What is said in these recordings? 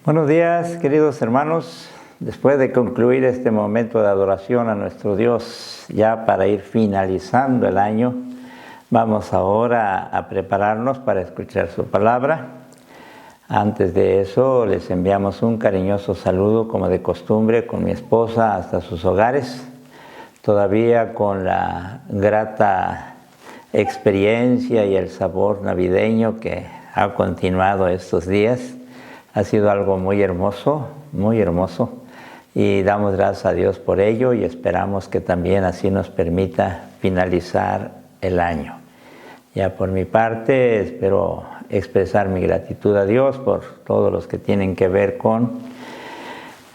Buenos días, queridos hermanos. Después de concluir este momento de adoración a nuestro Dios, ya para ir finalizando el año, vamos ahora a prepararnos para escuchar su palabra. Antes de eso, les enviamos un cariñoso saludo, como de costumbre, con mi esposa hasta sus hogares, todavía con la grata experiencia y el sabor navideño que ha continuado estos días. Ha sido algo muy hermoso, y damos gracias a Dios por ello y esperamos que también así nos permita finalizar el año. Ya por mi parte espero expresar mi gratitud a Dios por todos los que tienen que ver con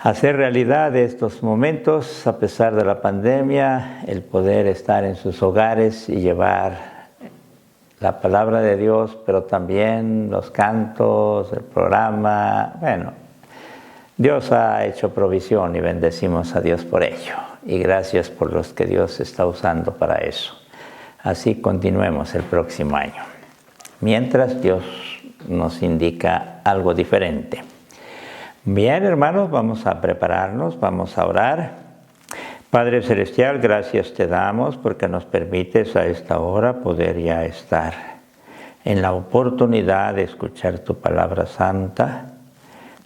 hacer realidad estos momentos, a pesar de la pandemia, el poder estar en sus hogares y llevar la palabra de Dios, pero también los cantos, el programa. Bueno, Dios ha hecho provisión y bendecimos a Dios por ello. Y gracias por los que Dios está usando para eso. Así continuemos el próximo año, mientras Dios nos indica algo diferente. Bien, hermanos, vamos a prepararnos, vamos a orar. Padre Celestial, gracias te damos porque nos permites a esta hora poder ya estar en la oportunidad de escuchar tu palabra santa.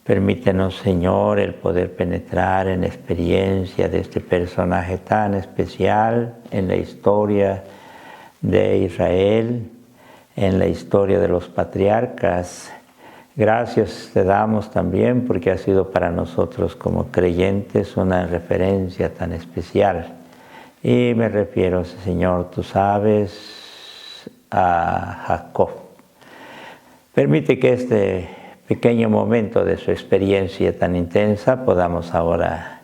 Permítenos, Señor, el poder penetrar en la experiencia de este personaje tan especial en la historia de Israel, en la historia de los patriarcas. Gracias te damos también porque ha sido para nosotros como creyentes una referencia tan especial. Y me refiero, Señor, tú sabes, a Jacob. Permite que este pequeño momento de su experiencia tan intensa podamos ahora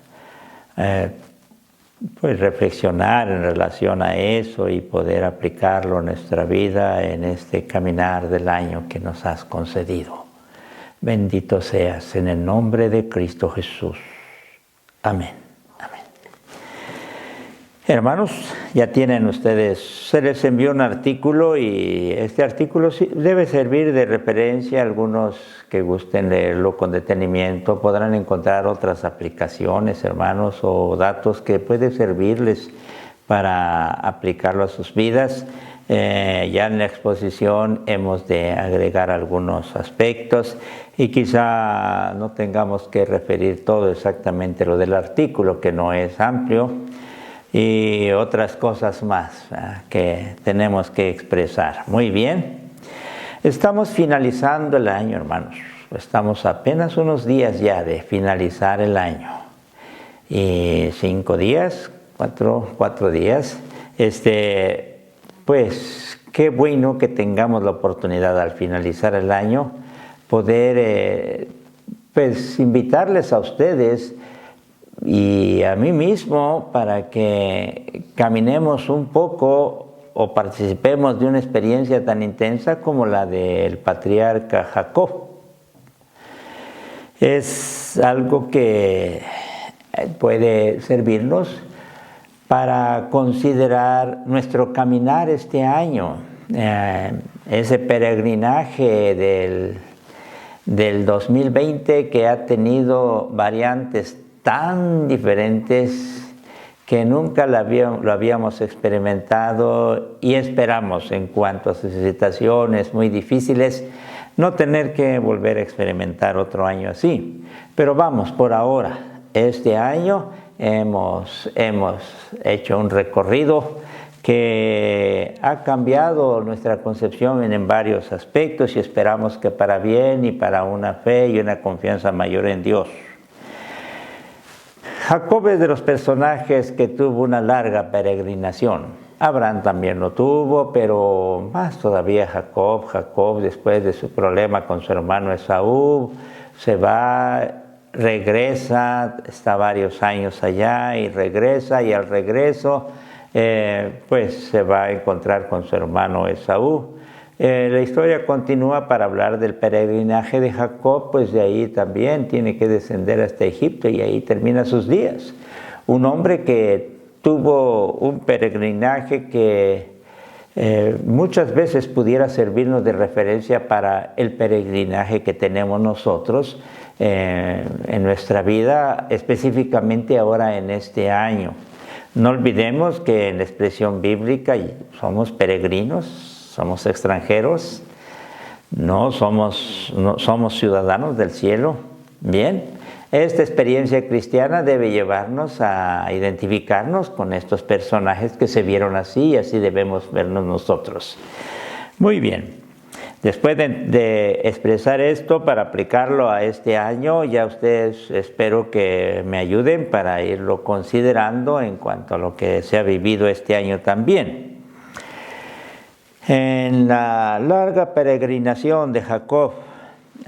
reflexionar en relación a eso y poder aplicarlo en nuestra vida en este caminar del año que nos has concedido. Bendito seas en el nombre de Cristo Jesús. Amén. Amén. Hermanos, ya tienen ustedes, se les envió un artículo y este artículo debe servir de referencia. Algunos que gusten leerlo con detenimiento podrán encontrar otras aplicaciones, hermanos, o datos que pueden servirles para aplicarlo a sus vidas. Ya en la exposición hemos de agregar algunos aspectos y quizá no tengamos que referir todo exactamente lo del artículo, que no es amplio, y otras cosas más que tenemos que expresar. Muy bien, estamos finalizando el año, hermanos. Estamos apenas unos días ya de finalizar el año. Y 5 días, 4 días, pues qué bueno que tengamos la oportunidad al finalizar el año poder invitarles a ustedes y a mí mismo para que caminemos un poco o participemos de una experiencia tan intensa como la del patriarca Jacob. Es algo que puede servirnos para considerar nuestro caminar este año, ese peregrinaje del 2020 que ha tenido variantes tan diferentes que nunca lo habíamos experimentado, y esperamos, en cuanto a sus situaciones muy difíciles, no tener que volver a experimentar otro año así. Pero vamos, por ahora, este año hemos hecho un recorrido que ha cambiado nuestra concepción en varios aspectos y esperamos que para bien y para una fe y una confianza mayor en Dios. Jacob es de los personajes que tuvo una larga peregrinación. Abraham también lo tuvo, pero más todavía Jacob. Jacob, después de su problema con su hermano Esaú, se va, regresa, está varios años allá y regresa, y al regreso se va a encontrar con su hermano Esaú. La historia continúa para hablar del peregrinaje de Jacob, pues de ahí también tiene que descender hasta Egipto y ahí termina sus días. Un hombre que tuvo un peregrinaje que muchas veces pudiera servirnos de referencia para el peregrinaje que tenemos nosotros, en nuestra vida, específicamente ahora en este año. No olvidemos que en la expresión bíblica somos peregrinos, somos extranjeros, no somos ciudadanos del cielo. Bien, esta experiencia cristiana debe llevarnos a identificarnos con estos personajes que se vieron así, y así debemos vernos nosotros. Muy bien. Después de expresar esto para aplicarlo a este año, ya ustedes espero que me ayuden para irlo considerando en cuanto a lo que se ha vivido este año también. En la larga peregrinación de Jacob,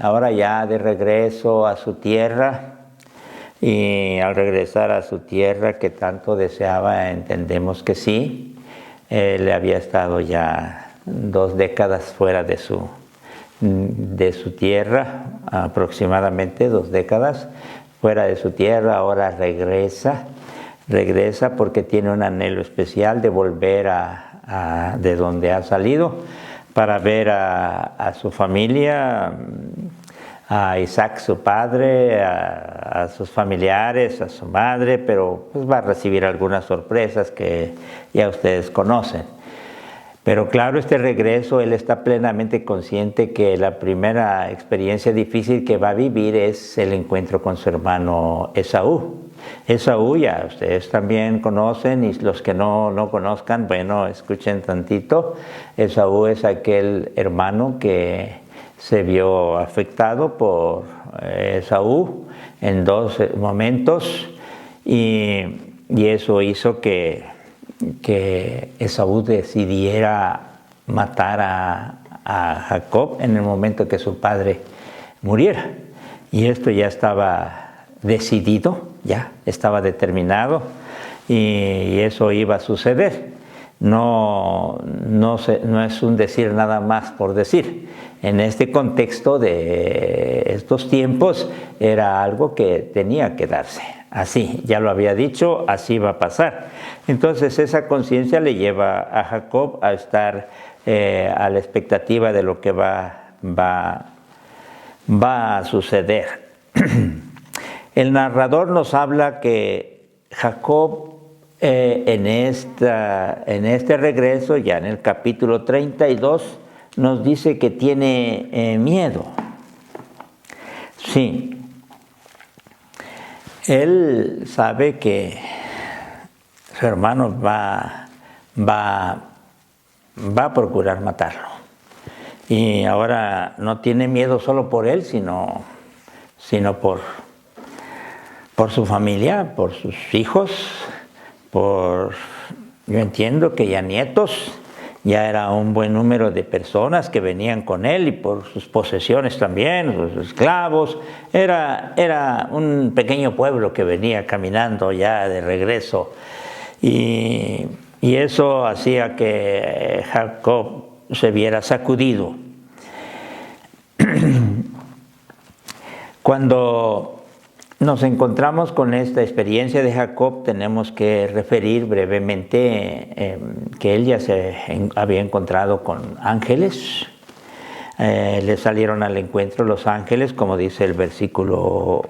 ahora ya de regreso a su tierra, y al regresar a su tierra que tanto deseaba, entendemos que sí, él había estado ya 2 décadas fuera de su tierra, aproximadamente 2 décadas fuera de su tierra. Ahora regresa porque tiene un anhelo especial de volver de donde ha salido, para ver a su familia, a Isaac su padre, a sus familiares, a su madre, pero pues va a recibir algunas sorpresas que ya ustedes conocen. Pero claro, este regreso, él está plenamente consciente que la primera experiencia difícil que va a vivir es el encuentro con su hermano Esaú. Esaú ya ustedes también conocen, y los que no conozcan, bueno, escuchen tantito. Esaú es aquel hermano que se vio afectado por Esaú en 2 momentos, y eso hizo que Esaú decidiera matar a Jacob en el momento que su padre muriera. Y esto ya estaba decidido, ya estaba determinado, y eso iba a suceder. No es un decir nada más por decir. En este contexto de estos tiempos era algo que tenía que darse. Así, ya lo había dicho, así va a pasar. Entonces esa conciencia le lleva a Jacob a estar a la expectativa de lo que va a suceder. El narrador nos habla que Jacob en este regreso, ya en el capítulo 32, nos dice que tiene miedo. Sí. Él sabe que su hermano va a procurar matarlo. Y ahora no tiene miedo solo por él, sino por su familia, por sus hijos, yo entiendo que ya nietos. Ya era un buen número de personas que venían con él, y por sus posesiones también, sus esclavos. Era un pequeño pueblo que venía caminando ya de regreso. Y eso hacía que Jacob se viera sacudido. Cuando nos encontramos con esta experiencia de Jacob, tenemos que referir brevemente que él ya se había encontrado con ángeles. Le salieron al encuentro los ángeles, como dice el versículo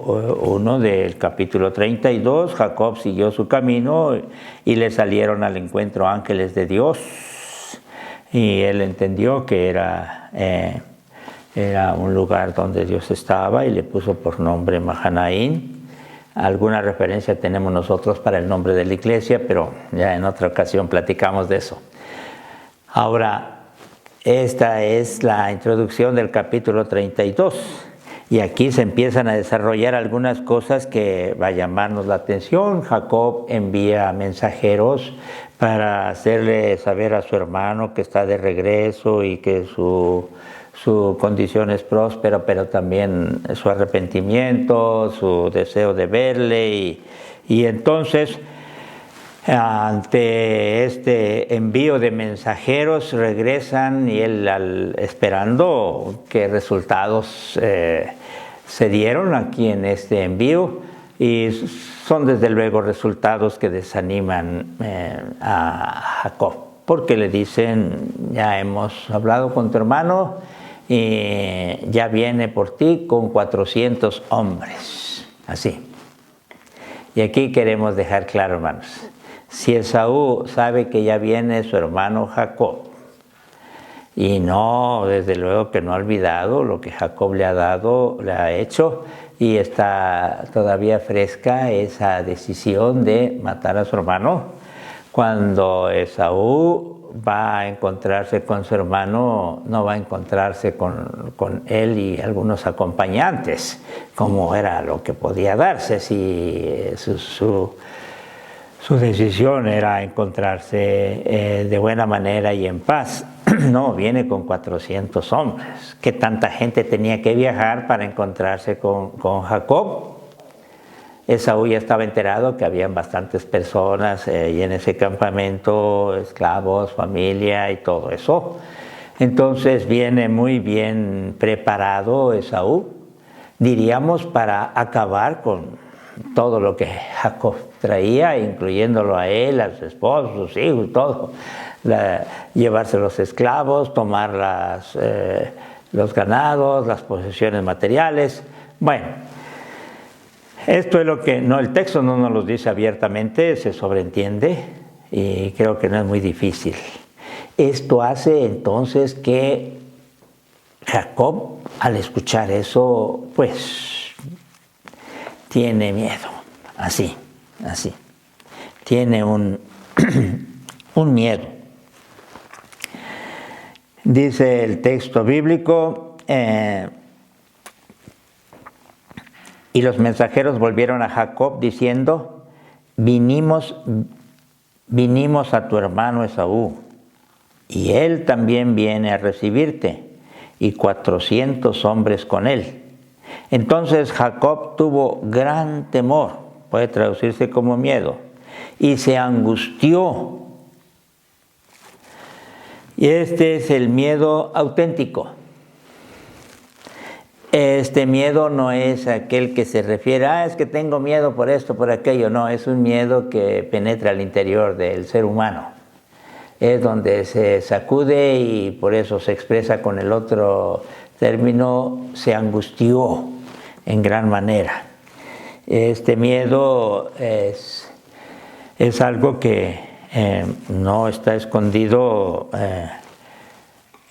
1 del capítulo 32. Jacob siguió su camino y le salieron al encuentro ángeles de Dios. Y él entendió que era un lugar donde Dios estaba, y le puso por nombre Mahanaín. Alguna referencia tenemos nosotros para el nombre de la iglesia, pero ya en otra ocasión platicamos de eso. Ahora, esta es la introducción del capítulo 32, y aquí se empiezan a desarrollar algunas cosas que va a llamarnos la atención. Jacob envía mensajeros para hacerle saber a su hermano que está de regreso y que su condición es próspera, pero también su arrepentimiento, su deseo de verle, y entonces ante este envío de mensajeros regresan, y él esperando qué resultados se dieron aquí en este envío, y son desde luego resultados que desaniman a Jacob, porque le dicen: ya hemos hablado con tu hermano, y ya viene por ti con 400 hombres. Así. Y aquí queremos dejar claro, hermanos, si Esaú sabe que ya viene su hermano Jacob, y no, desde luego que no ha olvidado lo que Jacob le ha dado, le ha hecho, y está todavía fresca esa decisión de matar a su hermano. Cuando Esaú va a encontrarse con su hermano, no va a encontrarse con él y algunos acompañantes, como era lo que podía darse si su decisión era encontrarse de buena manera y en paz. No, viene con 400 hombres. ¿Qué tanta gente tenía que viajar para encontrarse con Jacob? Esaú ya estaba enterado que habían bastantes personas y en ese campamento, esclavos, familia y todo eso. Entonces viene muy bien preparado Esaú, diríamos, para acabar con todo lo que Jacob traía, incluyéndolo a él, a su esposo, sus hijos, todo. Llevarse los esclavos, tomar los ganados, las posesiones materiales. Bueno, esto es lo que, no, el texto no nos lo dice abiertamente, se sobreentiende y creo que no es muy difícil. Esto hace entonces que Jacob, al escuchar eso, pues tiene miedo, así. Tiene un miedo. Dice el texto bíblico, y los mensajeros volvieron a Jacob diciendo, vinimos a tu hermano Esaú, y él también viene a recibirte, y 400 hombres con él. Entonces Jacob tuvo gran temor, puede traducirse como miedo, y se angustió. Y este es el miedo auténtico. Este miedo no es aquel que se refiere, es que tengo miedo por esto, por aquello. No, es un miedo que penetra al interior del ser humano. Es donde se sacude y por eso se expresa con el otro término, se angustió en gran manera. Este miedo es algo que no está escondido.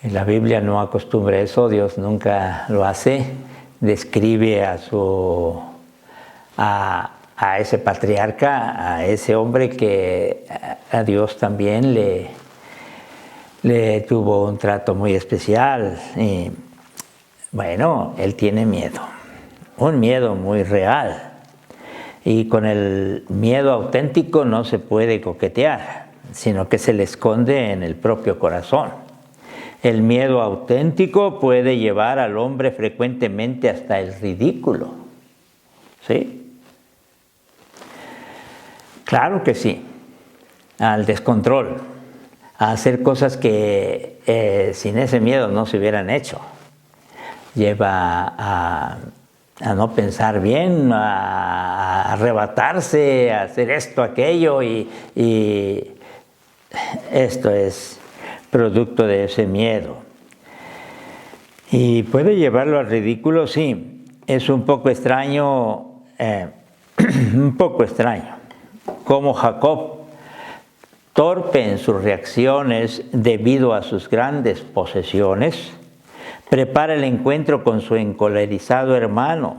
La Biblia no acostumbra eso, Dios nunca lo hace. Describe a ese patriarca, a ese hombre que a Dios también le tuvo un trato muy especial. Y bueno, él tiene miedo, un miedo muy real. Y con el miedo auténtico no se puede coquetear, sino que se le esconde en el propio corazón. El miedo auténtico puede llevar al hombre frecuentemente hasta el ridículo. ¿Sí? Claro que sí. Al descontrol, a hacer cosas que sin ese miedo no se hubieran hecho. Lleva a no pensar bien, a arrebatarse, a hacer esto, aquello, y esto es producto de ese miedo. Y puede llevarlo al ridículo, sí. Es un poco extraño, como Jacob, torpe en sus reacciones debido a sus grandes posesiones, prepara el encuentro con su encolerizado hermano.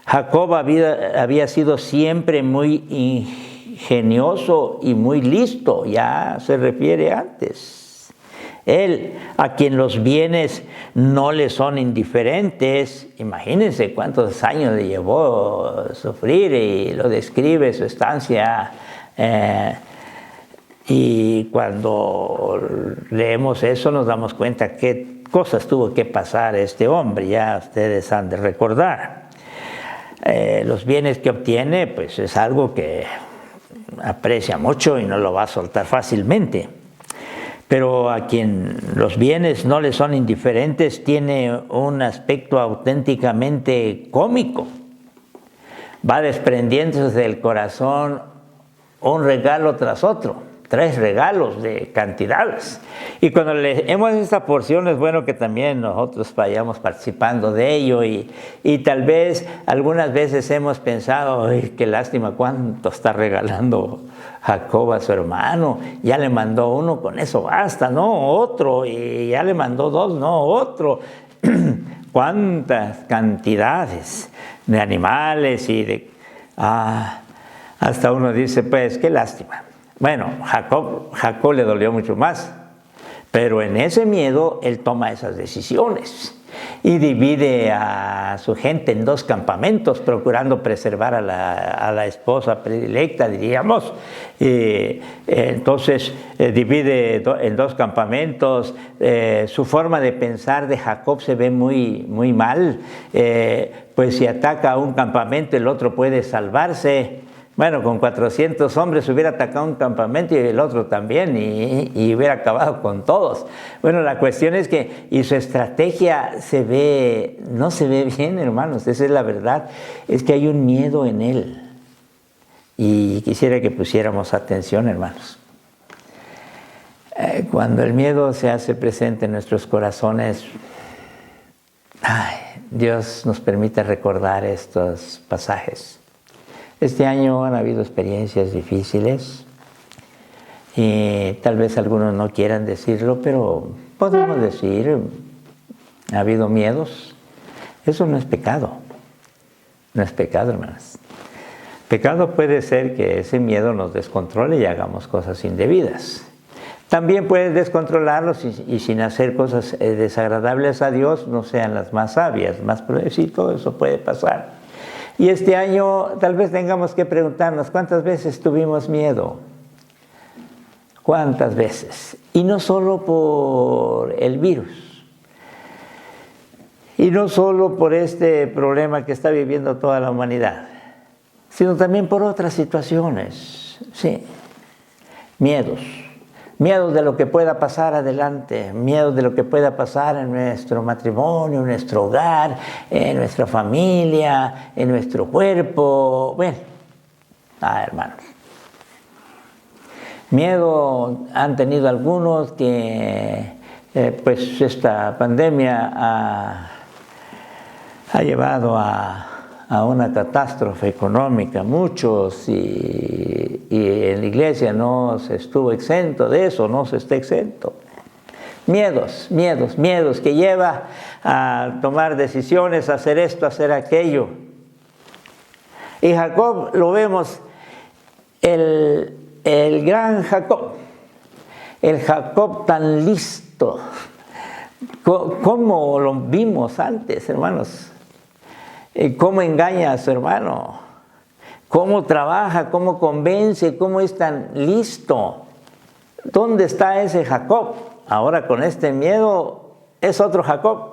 Jacob había sido siempre muy ingenioso y muy listo, ya se refiere antes. Él, a quien los bienes no le son indiferentes, imagínense cuántos años le llevó sufrir, y lo describe su estancia. Y cuando leemos eso nos damos cuenta qué cosas tuvo que pasar este hombre, ya ustedes han de recordar. Los bienes que obtiene, pues es algo que aprecia mucho y no lo va a soltar fácilmente. Pero a quien los bienes no le son indiferentes tiene un aspecto auténticamente cómico. Va desprendiéndose del corazón un regalo tras otro 3 regalos de cantidades. Y cuando leemos esta porción es bueno que también nosotros vayamos participando de ello y tal vez algunas veces hemos pensado, ay, qué lástima cuánto está regalando Jacob a su hermano, ya le mandó uno, con eso basta, no otro, y ya le mandó 2, no otro. Cuántas cantidades de animales y de... hasta uno dice, pues, qué lástima. Bueno, Jacob le dolió mucho más, pero en ese miedo él toma esas decisiones y divide a su gente en 2 campamentos, procurando preservar a la esposa predilecta, diríamos. Entonces divide en 2 campamentos. Su forma de pensar de Jacob se ve muy, muy mal, pues si ataca a un campamento el otro puede salvarse. Bueno, con 400 hombres hubiera atacado un campamento y el otro también, y hubiera acabado con todos. Bueno, la cuestión es que, y su estrategia no se ve bien, hermanos, esa es la verdad, es que hay un miedo en él. Y quisiera que pusiéramos atención, hermanos. Cuando el miedo se hace presente en nuestros corazones, Dios nos permite recordar estos pasajes. Este año han habido experiencias difíciles y tal vez algunos no quieran decirlo, pero podemos decir, ha habido miedos. Eso no es pecado. No es pecado, hermanos. Pecado puede ser que ese miedo nos descontrole y hagamos cosas indebidas. También puede descontrolarlos y sin hacer cosas desagradables a Dios no sean las más sabias, más prudentes, y todo eso puede pasar. Y este año tal vez tengamos que preguntarnos, ¿cuántas veces tuvimos miedo? ¿Cuántas veces? Y no solo por el virus, y no solo por este problema que está viviendo toda la humanidad, sino también por otras situaciones. Sí, miedos. Miedos de lo que pueda pasar adelante, miedos de lo que pueda pasar en nuestro matrimonio, en nuestro hogar, en nuestra familia, en nuestro cuerpo. Bueno, hermanos. Miedo han tenido algunos que pues esta pandemia ha llevado a una catástrofe económica, muchos, y en la iglesia no se estuvo exento de eso, no se está exento. Miedos que lleva a tomar decisiones, a hacer esto, a hacer aquello. Y Jacob lo vemos, el gran Jacob, el Jacob tan listo, como lo vimos antes, hermanos. Cómo engaña a su hermano, cómo trabaja, cómo convence, cómo es tan listo. ¿Dónde está ese Jacob? Ahora con este miedo es otro Jacob.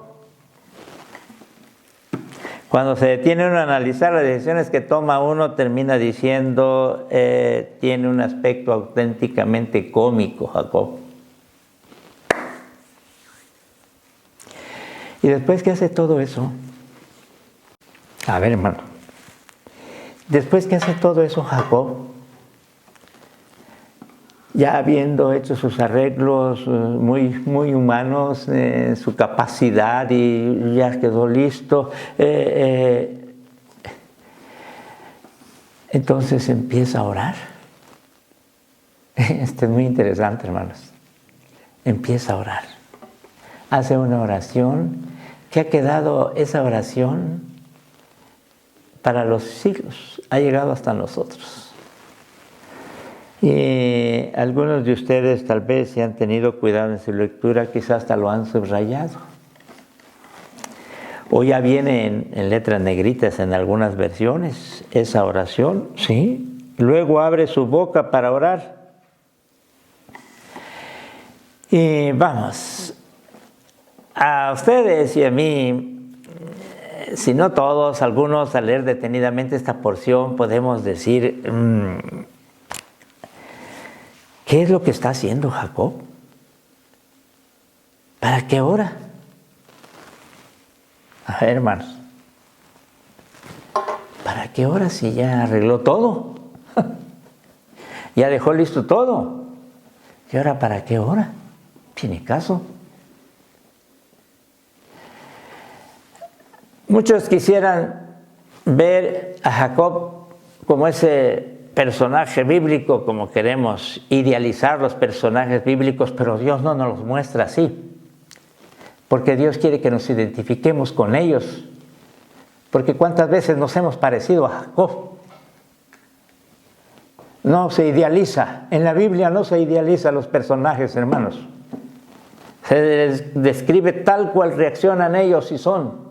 Cuando se detiene uno a analizar las decisiones que toma uno, termina diciendo, tiene un aspecto auténticamente cómico Jacob. Y después que hace todo eso, a ver, hermano, después que hace todo eso Jacob, ya habiendo hecho sus arreglos muy, muy humanos, su capacidad, y ya quedó listo, entonces empieza a orar. Esto es muy interesante, hermanos. Empieza a orar. Hace una oración que ha quedado, esa oración, para los siglos, ha llegado hasta nosotros. Y algunos de ustedes tal vez, si han tenido cuidado en su lectura, quizás hasta lo han subrayado. O ya viene en letras negritas en algunas versiones esa oración, ¿sí? Luego abre su boca para orar. Y vamos, a ustedes y a mí, si no todos, algunos, al leer detenidamente esta porción, podemos decir, ¿qué es lo que está haciendo Jacob? ¿Para qué ora? A ver, hermanos, ¿para qué ora si ya arregló todo? Ya dejó listo todo. ¿Y ahora para qué ora? Tiene caso. Muchos quisieran ver a Jacob como ese personaje bíblico, como queremos idealizar los personajes bíblicos, pero Dios no nos los muestra así, porque Dios quiere que nos identifiquemos con ellos, porque cuántas veces nos hemos parecido a Jacob. No se idealiza, en la Biblia no se idealiza a los personajes, hermanos. Se les describe tal cual reaccionan ellos y son.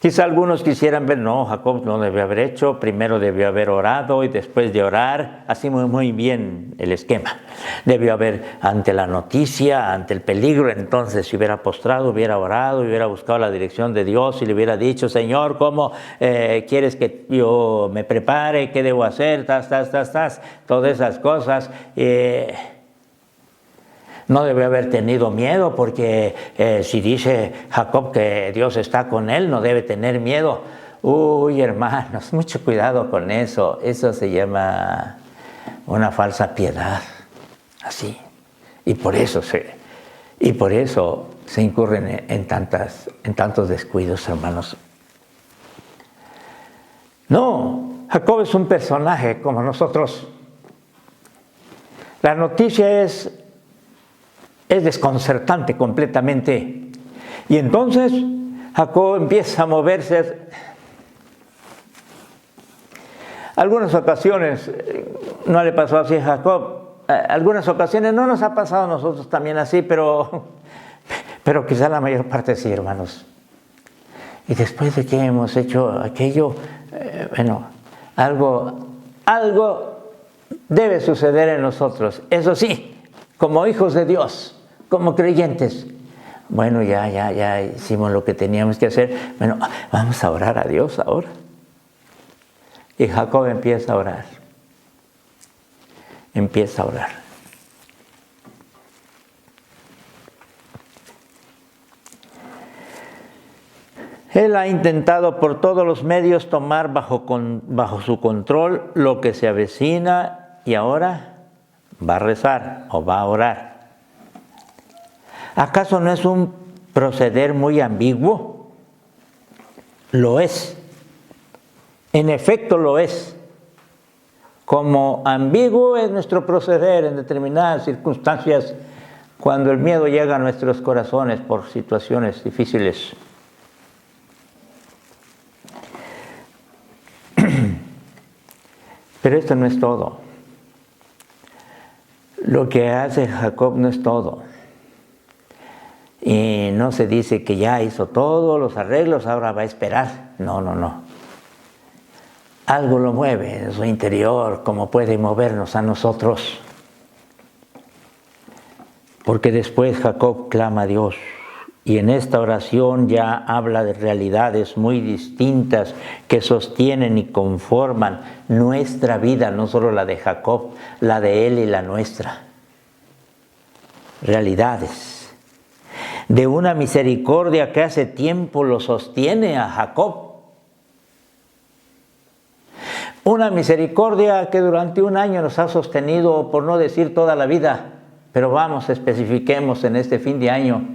Quizá algunos quisieran ver, no, Jacob no debió haber hecho, primero debió haber orado y después de orar, así muy bien el esquema. Debió haber, ante la noticia, ante el peligro, entonces se hubiera postrado, hubiera orado, hubiera buscado la dirección de Dios y le hubiera dicho, Señor, ¿cómo quieres que yo me prepare? ¿Qué debo hacer? Todas esas cosas. No debe haber tenido miedo porque si dice Jacob que Dios está con él, no debe tener miedo. Uy, hermanos, mucho cuidado con eso. Eso se llama una falsa piedad. Así. Y por eso se incurren en tantos descuidos, hermanos. No, Jacob es un personaje como nosotros. La noticia es desconcertante completamente. Y entonces Jacob empieza a moverse. Algunas ocasiones no le pasó así a Jacob. Algunas ocasiones no nos ha pasado a nosotros también así, pero quizá la mayor parte sí, hermanos. Y después de que hemos hecho aquello, algo debe suceder en nosotros. Eso sí, como hijos de Dios, como creyentes. Bueno, ya hicimos lo que teníamos que hacer. Bueno, vamos a orar a Dios ahora. Y Jacob empieza a orar. Empieza a orar. Él ha intentado por todos los medios tomar bajo su control lo que se avecina y ahora va a rezar o va a orar. ¿Acaso no es un proceder muy ambiguo? Lo es. En efecto lo es. Como ambiguo es nuestro proceder en determinadas circunstancias cuando el miedo llega a nuestros corazones por situaciones difíciles. Pero esto no es todo. Lo que hace Jacob no es todo. Y no se dice que ya hizo todos los arreglos, ahora va a esperar. No. Algo lo mueve en su interior, como puede movernos a nosotros. Porque después Jacob clama a Dios. Y en esta oración ya habla de realidades muy distintas que sostienen y conforman nuestra vida, no solo la de Jacob, la de él y la nuestra. Realidades de una misericordia que hace tiempo lo sostiene a Jacob. Una misericordia que durante un año nos ha sostenido, por no decir toda la vida, pero vamos, especifiquemos en este fin de año.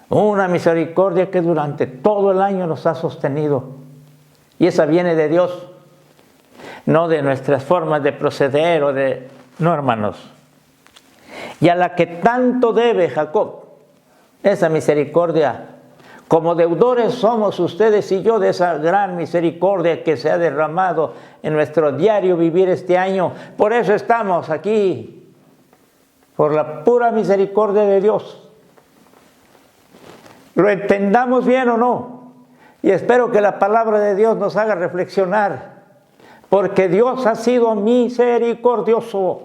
Una misericordia que durante todo el año nos ha sostenido. Y esa viene de Dios, no de nuestras formas de proceder o de... No, hermanos. Y a la que tanto debe Jacob, esa misericordia. Como deudores somos ustedes y yo de esa gran misericordia que se ha derramado en nuestro diario vivir este año. Por eso estamos aquí, por la pura misericordia de Dios. Lo entendamos bien o no, y espero que la palabra de Dios nos haga reflexionar, porque Dios ha sido misericordioso.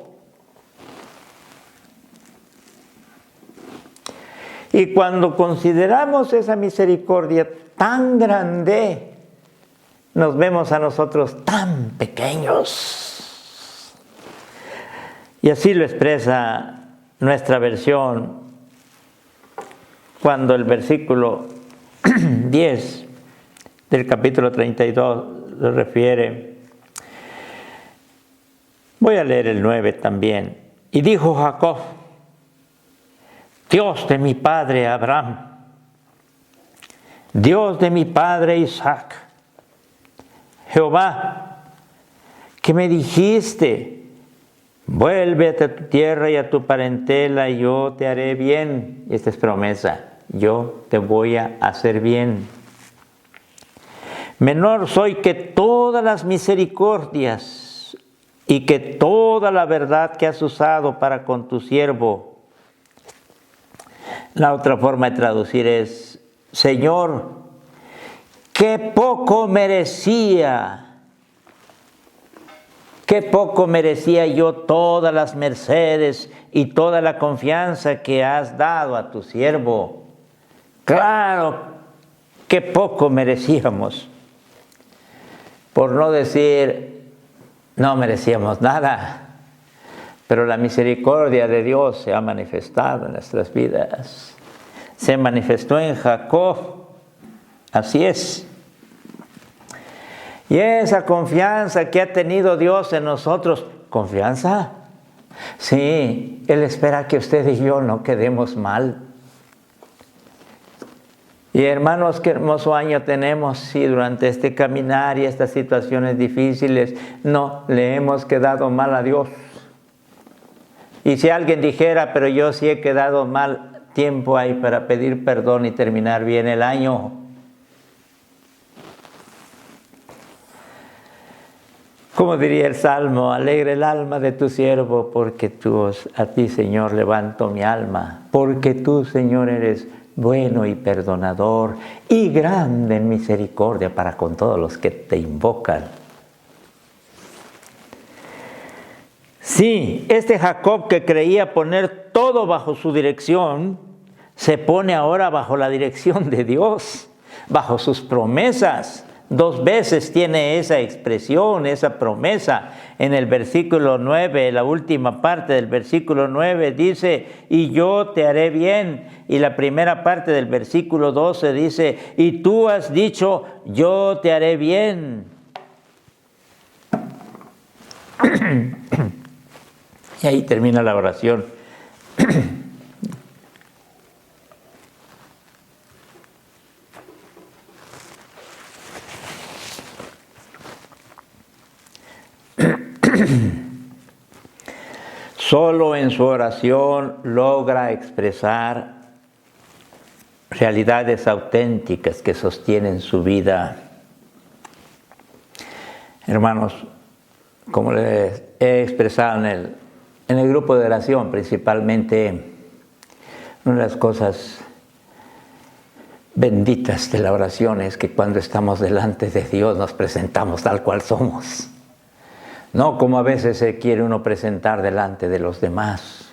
Y cuando consideramos esa misericordia tan grande, nos vemos a nosotros tan pequeños. Y así lo expresa nuestra versión cuando el versículo 10 del capítulo 32 lo refiere. Voy a leer el 9 también. Y dijo Jacob: Dios de mi padre Abraham, Dios de mi padre Isaac, Jehová, que me dijiste: vuélvete a tu tierra y a tu parentela, y yo te haré bien. Esta es promesa: yo te voy a hacer bien. Menor soy que todas las misericordias y que toda la verdad que has usado para con tu siervo. La otra forma de traducir es: Señor, qué poco merecía yo todas las mercedes y toda la confianza que has dado a tu siervo. Claro, qué poco merecíamos. Por no decir, no merecíamos nada. Pero la misericordia de Dios se ha manifestado en nuestras vidas. Se manifestó en Jacob. Así es. Y esa confianza que ha tenido Dios en nosotros, ¿confianza? Sí, Él espera que usted y yo no quedemos mal. Y hermanos, qué hermoso año tenemos, sí, durante este caminar y estas situaciones difíciles, no le hemos quedado mal a Dios. Y si alguien dijera, pero yo sí he quedado mal, tiempo hay para pedir perdón y terminar bien el año. Como diría el Salmo: alegre el alma de tu siervo, porque tú, a ti, Señor, levanto mi alma. Porque tú, Señor, eres bueno y perdonador y grande en misericordia para con todos los que te invocan. Sí, este Jacob, que creía poner todo bajo su dirección, se pone ahora bajo la dirección de Dios, bajo sus promesas. 2 veces tiene esa expresión, esa promesa. En el versículo 9, la última parte del versículo 9 dice: y yo te haré bien. Y la primera parte del versículo 12 dice: y tú has dicho: yo te haré bien. Y ahí termina la oración. Solo en su oración logra expresar realidades auténticas que sostienen su vida. Hermanos, como les he expresado en el grupo de oración, principalmente, una de las cosas benditas de la oración es que cuando estamos delante de Dios nos presentamos tal cual somos. No como a veces se quiere uno presentar delante de los demás.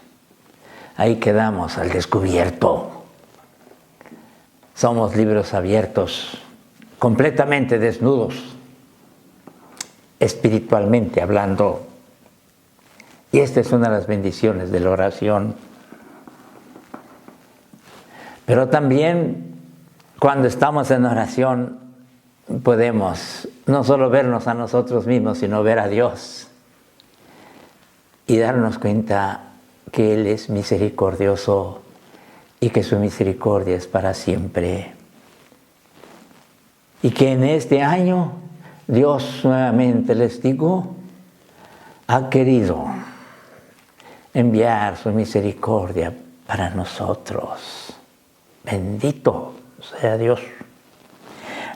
Ahí quedamos al descubierto. Somos libros abiertos, completamente desnudos, espiritualmente hablando. Y esta es una de las bendiciones de la oración. Pero también cuando estamos en oración podemos no solo vernos a nosotros mismos, sino ver a Dios y darnos cuenta que Él es misericordioso y que su misericordia es para siempre. Y que en este año Dios, nuevamente les digo, ha querido enviar su misericordia para nosotros. Bendito sea Dios.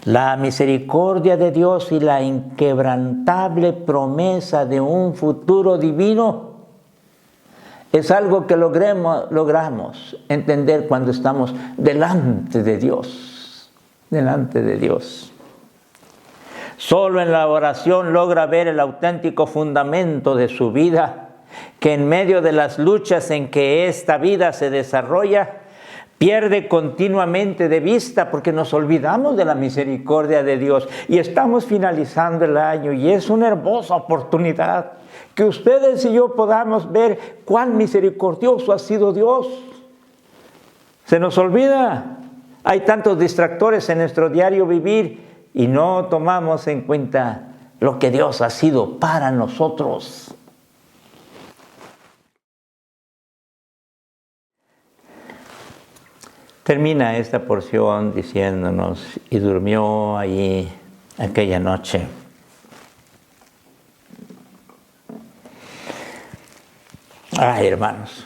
La misericordia de Dios y la inquebrantable promesa de un futuro divino es algo que logramos entender cuando estamos delante de Dios. Delante de Dios. Solo en la oración logra ver el auténtico fundamento de su vida, que en medio de las luchas en que esta vida se desarrolla, pierde continuamente de vista porque nos olvidamos de la misericordia de Dios y estamos finalizando el año y es una hermosa oportunidad que ustedes y yo podamos ver cuán misericordioso ha sido Dios. Se nos olvida, hay tantos distractores en nuestro diario vivir y no tomamos en cuenta lo que Dios ha sido para nosotros. termina esta porción diciéndonos, y durmió allí aquella noche. Ay, hermanos,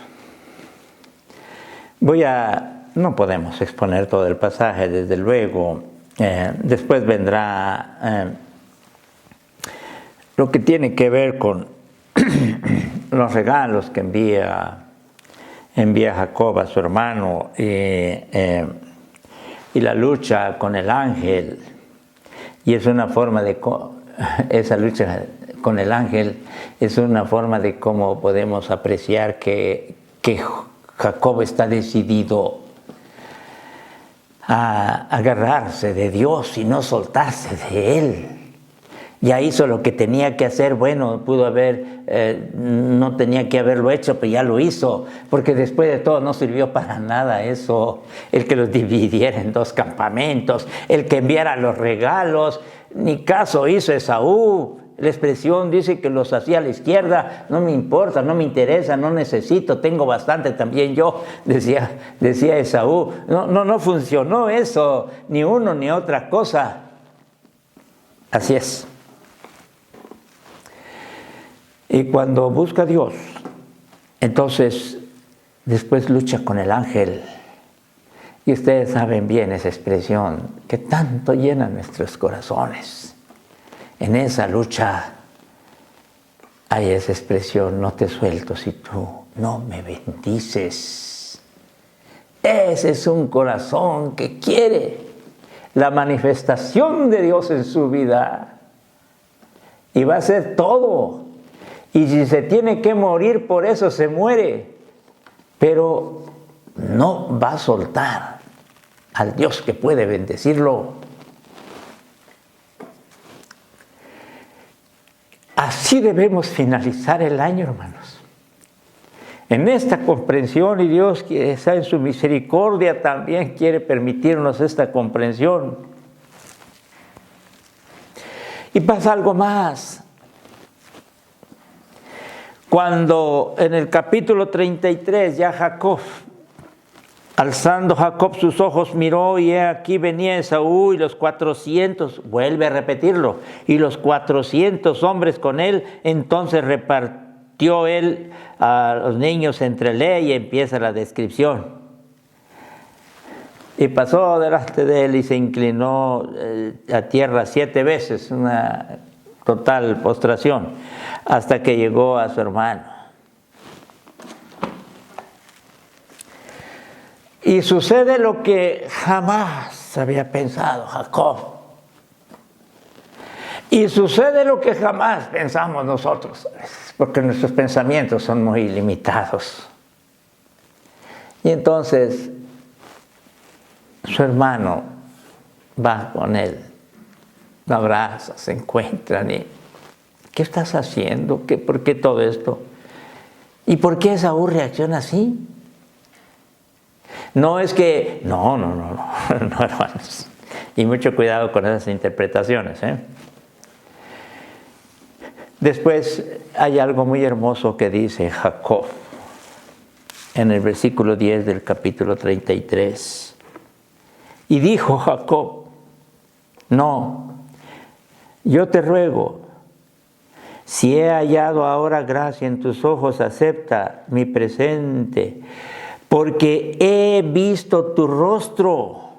no podemos exponer todo el pasaje, desde luego. Después vendrá lo que tiene que ver con los regalos que envía Jacob a su hermano, y la lucha con el ángel. Y es una forma de esa lucha con el ángel es una forma de cómo podemos apreciar que Jacob está decidido a agarrarse de Dios y no soltarse de Él. Ya hizo lo que tenía que hacer. Bueno, no tenía que haberlo hecho, pero ya lo hizo, porque después de todo no sirvió para nada eso, el que los dividiera en dos campamentos, el que enviara los regalos. Ni caso hizo Esaú. La expresión dice que los hacía a la izquierda. No me importa, no me interesa, no necesito, tengo bastante también yo, decía Esaú. No funcionó eso, ni uno ni otra cosa. Así es. Y cuando busca a Dios, entonces después lucha con el ángel. Y ustedes saben bien esa expresión que tanto llena nuestros corazones. En esa lucha hay esa expresión, no te suelto si tú no me bendices. Ese es un corazón que quiere la manifestación de Dios en su vida. Y va a hacer todo. Y si se tiene que morir por eso, se muere. Pero no va a soltar al Dios que puede bendecirlo. Así debemos finalizar el año, hermanos. En esta comprensión, y Dios, que está en su misericordia, también quiere permitirnos esta comprensión. Y pasa algo más. Cuando en el capítulo 33 ya alzando Jacob sus ojos, miró y he aquí venía Esaú y los 400, vuelve a repetirlo, y los 400 hombres con él. Entonces repartió él a los niños entre él, y empieza la descripción. Y pasó delante de él y se inclinó a tierra 7 veces, una total postración, hasta que llegó a su hermano. Y sucede lo que jamás había pensado Jacob. Y sucede lo que jamás pensamos nosotros, porque nuestros pensamientos son muy limitados. Y entonces su hermano va con él, lo abraza, se encuentran y ¿qué estás haciendo? ¿Por qué todo esto? ¿Y por qué Esaú reacciona así? No es que, no, hermanos. Y mucho cuidado con esas interpretaciones. Después hay algo muy hermoso que dice Jacob en el versículo 10 del capítulo 33. Y dijo Jacob, no, yo te ruego, si he hallado ahora gracia en tus ojos, acepta mi presente, porque he visto tu rostro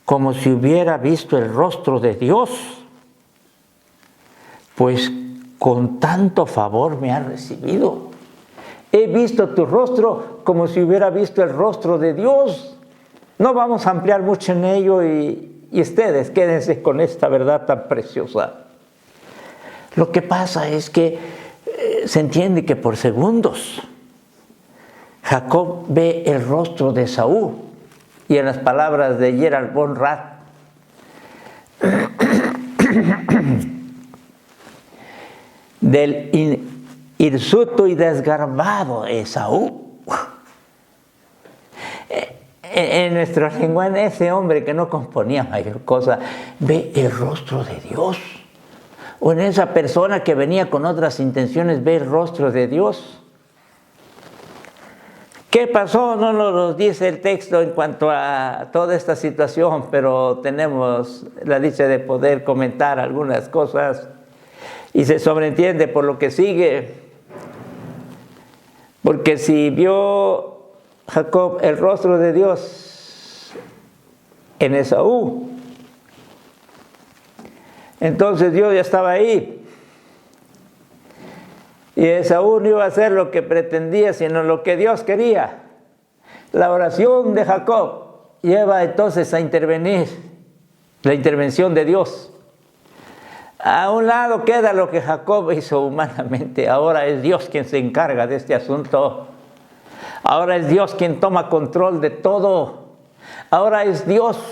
como si hubiera visto el rostro de Dios, pues con tanto favor me has recibido. He visto tu rostro como si hubiera visto el rostro de Dios. No vamos a ampliar mucho en ello y ustedes quédense con esta verdad tan preciosa. Lo que pasa es que se entiende que por segundos Jacob ve el rostro de Esaú, y en las palabras de Gerald von Rath, del hirsuto y desgarbado Esaú. En nuestra lengua, en ese hombre que no componía mayor cosa, ve el rostro de Dios. O en esa persona que venía con otras intenciones, ve el rostro de Dios. ¿Qué pasó? No nos lo dice el texto en cuanto a toda esta situación, pero tenemos la dicha de poder comentar algunas cosas y se sobreentiende por lo que sigue. Porque si vio Jacob el rostro de Dios en Esaú, entonces Dios ya estaba ahí. Y Esaú no iba a hacer lo que pretendía, sino lo que Dios quería. La oración de Jacob lleva entonces a intervenir, la intervención de Dios. A un lado queda lo que Jacob hizo humanamente. Ahora es Dios quien se encarga de este asunto. Ahora es Dios quien toma control de todo. Ahora es Dios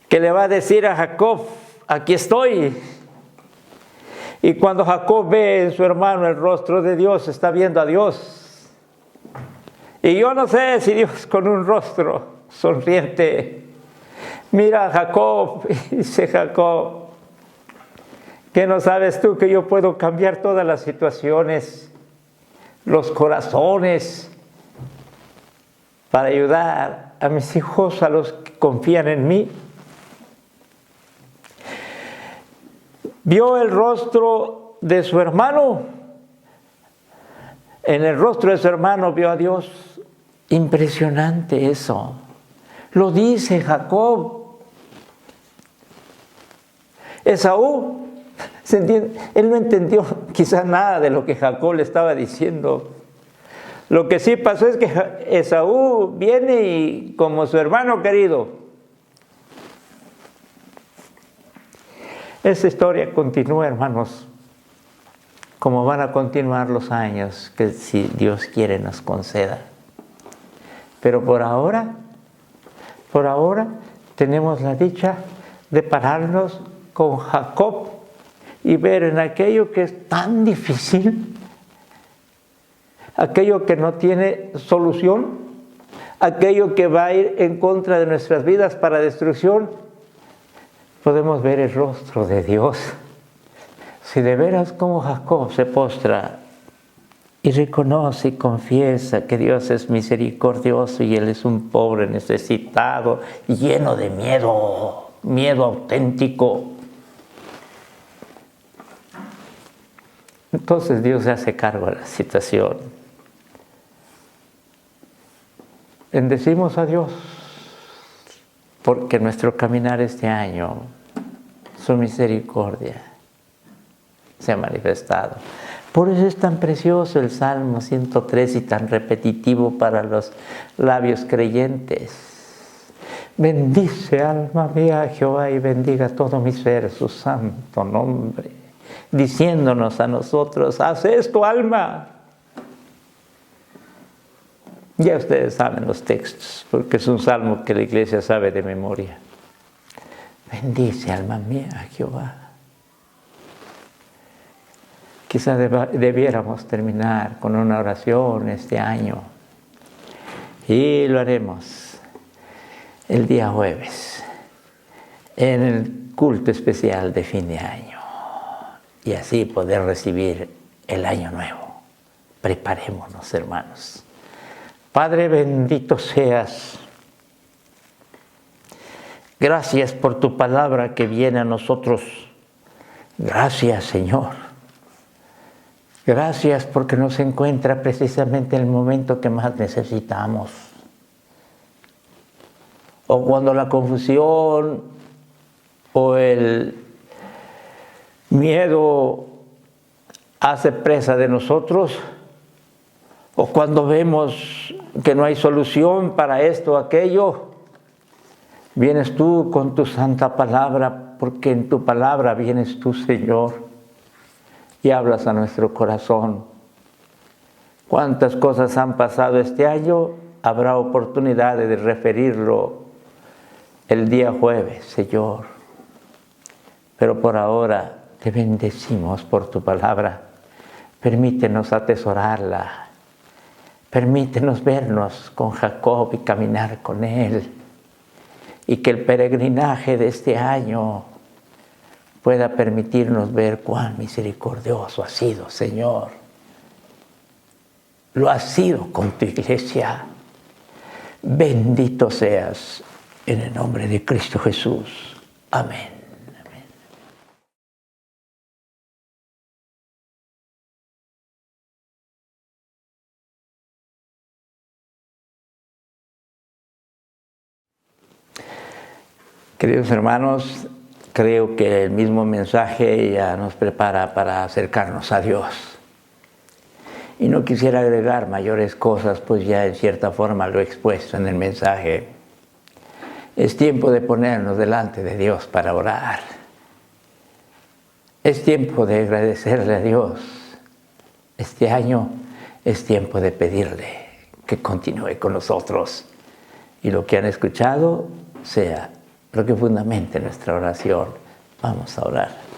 que le va a decir a Jacob, aquí estoy. Y cuando Jacob ve en su hermano el rostro de Dios, está viendo a Dios. Y yo no sé si Dios con un rostro sonriente mira a Jacob y dice: Jacob, ¿qué no sabes tú que yo puedo cambiar todas las situaciones, los corazones, para ayudar a mis hijos, a los que confían en mí? Vio el rostro de su hermano. En el rostro de su hermano vio a Dios. Impresionante eso. Lo dice Jacob. Esaú, ¿se entiende? Él no entendió quizás nada de lo que Jacob le estaba diciendo. Lo que sí pasó es que Esaú viene y, como su hermano querido, esa historia continúa, hermanos, como van a continuar los años que, si Dios quiere, nos conceda. Pero por ahora tenemos la dicha de pararnos con Jacob y ver en aquello que es tan difícil, aquello que no tiene solución, aquello que va a ir en contra de nuestras vidas para destrucción. Podemos ver el rostro de Dios. Si de veras como Jacob se postra y reconoce y confiesa que Dios es misericordioso y Él es un pobre necesitado, lleno de miedo, miedo auténtico, entonces Dios se hace cargo de la situación. Bendecimos a Dios porque nuestro caminar este año, su misericordia se ha manifestado. Por eso es tan precioso el Salmo 103 y tan repetitivo para los labios creyentes. Bendice, alma mía, a Jehová, y bendiga todo mi ser su santo nombre, diciéndonos a nosotros: haz esto, alma. Ya ustedes saben los textos, porque es un salmo que la iglesia sabe de memoria. Bendice, alma mía, a Jehová. Quizá debiéramos terminar con una oración este año, y lo haremos el día jueves, en el culto especial de fin de año, y así poder recibir el año nuevo. Preparémonos, hermanos. Padre, bendito seas. Gracias por tu palabra que viene a nosotros. Gracias, Señor. Gracias porque nos encuentra precisamente en el momento que más necesitamos. O cuando la confusión o el miedo hace presa de nosotros, o cuando vemos que no hay solución para esto o aquello, vienes tú con tu santa palabra, porque en tu palabra vienes tú, Señor, y hablas a nuestro corazón. Cuántas cosas han pasado este año, habrá oportunidad de referirlo el día jueves, Señor. Pero por ahora te bendecimos por tu palabra. Permítenos atesorarla. Permítenos vernos con Jacob y caminar con él. Y que el peregrinaje de este año pueda permitirnos ver cuán misericordioso ha sido, Señor. lo has sido con tu iglesia. Bendito seas en el nombre de Cristo Jesús. Amén. Amén. Queridos hermanos, creo que el mismo mensaje ya nos prepara para acercarnos a Dios. Y no quisiera agregar mayores cosas, pues ya en cierta forma lo he expuesto en el mensaje. Es tiempo de ponernos delante de Dios para orar. Es tiempo de agradecerle a Dios. Este año es tiempo de pedirle que continúe con nosotros. Y lo que han escuchado sea lo que fundamente nuestra oración. Vamos a orar.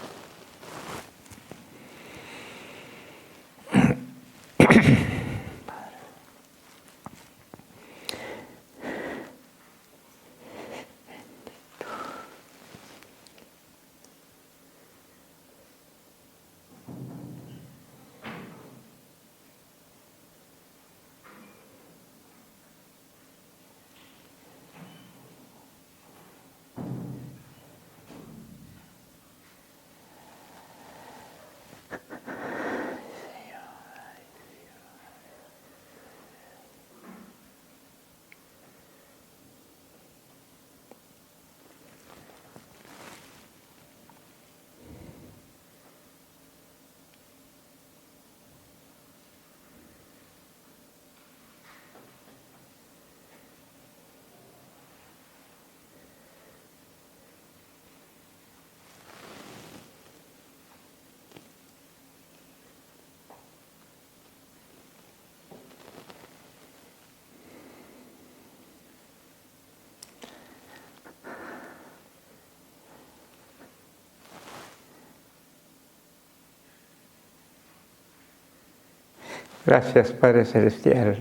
Gracias, Padre Celestial,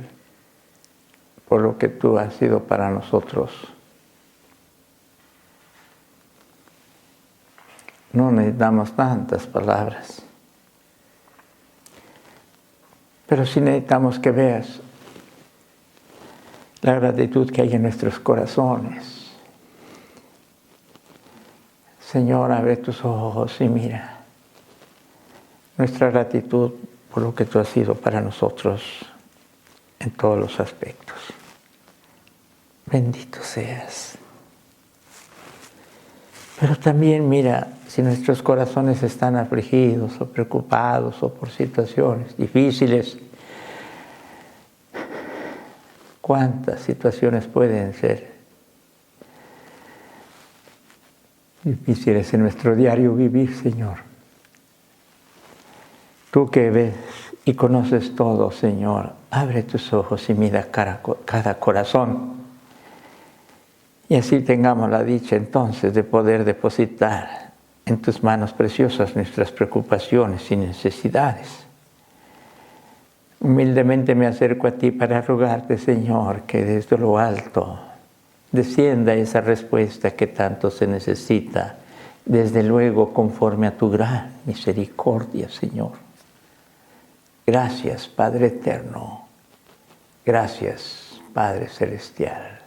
por lo que tú has sido para nosotros. No necesitamos tantas palabras, pero sí necesitamos que veas la gratitud que hay en nuestros corazones. Señor, abre tus ojos y mira nuestra gratitud por lo que tú has sido para nosotros en todos los aspectos. Bendito seas. Pero también mira, si nuestros corazones están afligidos o preocupados o por situaciones difíciles, ¿cuántas situaciones pueden ser difíciles en nuestro diario vivir, Señor? Tú que ves y conoces todo, Señor, abre tus ojos y mira cada corazón. Y así tengamos la dicha entonces de poder depositar en tus manos preciosas nuestras preocupaciones y necesidades. Humildemente me acerco a ti para rogarte, Señor, que desde lo alto descienda esa respuesta que tanto se necesita, desde luego conforme a tu gran misericordia, Señor. Gracias, Padre eterno. Gracias, Padre celestial.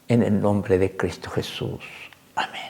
En el nombre de Cristo Jesús. Amén.